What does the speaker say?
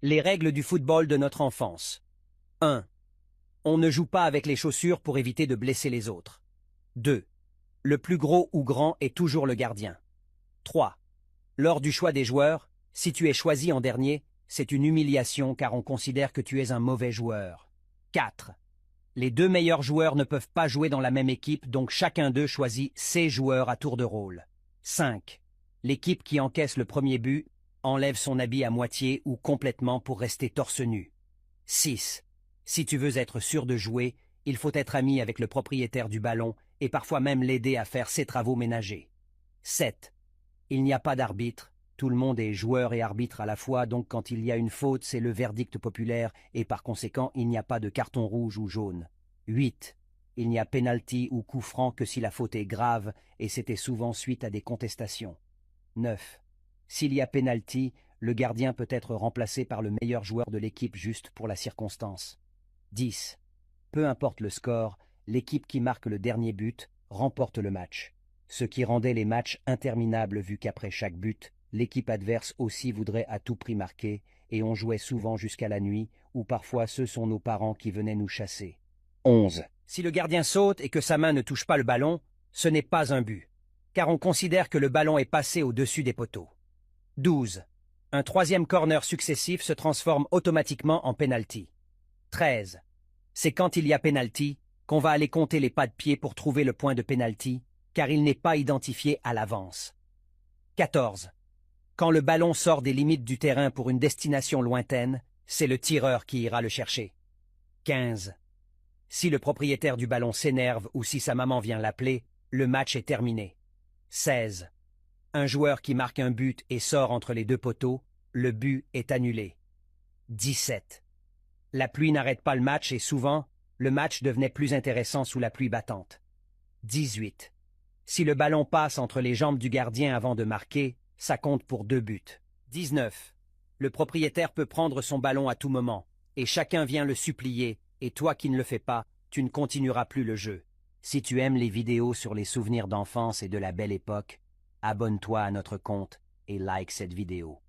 Les règles du football de notre enfance. 1. On ne joue pas avec les chaussures pour éviter de blesser les autres. 2. Le plus gros ou grand est toujours le gardien. 3. Lors du choix des joueurs, si tu es choisi en dernier, c'est une humiliation car on considère que tu es un mauvais joueur. 4. Les deux meilleurs joueurs ne peuvent pas jouer dans la même équipe, donc chacun d'eux choisit ses joueurs à tour de rôle. 5. L'équipe qui encaisse le premier but enlève son habit à moitié ou complètement pour rester torse nu. 6. Si tu veux être sûr de jouer, il faut être ami avec le propriétaire du ballon et parfois même l'aider à faire ses travaux ménagers. 7. Il n'y a pas d'arbitre, tout le monde est joueur et arbitre à la fois, donc quand il y a une faute, c'est le verdict populaire et par conséquent, il n'y a pas de carton rouge ou jaune. 8. Il n'y a pénalty ou coup franc que si la faute est grave et c'était souvent suite à des contestations. 9. S'il y a pénalty, le gardien peut être remplacé par le meilleur joueur de l'équipe juste pour la circonstance. 10. Peu importe le score, l'équipe qui marque le dernier but remporte le match. Ce qui rendait les matchs interminables vu qu'après chaque but, l'équipe adverse aussi voudrait à tout prix marquer et on jouait souvent jusqu'à la nuit ou parfois ce sont nos parents qui venaient nous chasser. 11. Si le gardien saute et que sa main ne touche pas le ballon, ce n'est pas un but, car on considère que le ballon est passé au-dessus des poteaux. 12. Un troisième corner successif se transforme automatiquement en penalty. 13. C'est quand il y a penalty qu'on va aller compter les pas de pied pour trouver le point de penalty, car il n'est pas identifié à l'avance. 14. Quand le ballon sort des limites du terrain pour une destination lointaine, c'est le tireur qui ira le chercher. 15. Si le propriétaire du ballon s'énerve ou si sa maman vient l'appeler, le match est terminé. 16. Un joueur qui marque un but et sort entre les deux poteaux, le but est annulé. 17. La pluie n'arrête pas le match et souvent, le match devenait plus intéressant sous la pluie battante. 18. Si le ballon passe entre les jambes du gardien avant de marquer, ça compte pour 2 buts. 19. Le propriétaire peut prendre son ballon à tout moment, et chacun vient le supplier, et toi qui ne le fais pas, tu ne continueras plus le jeu. Si tu aimes les vidéos sur les souvenirs d'enfance et de la belle époque, abonne-toi à notre compte et like cette vidéo.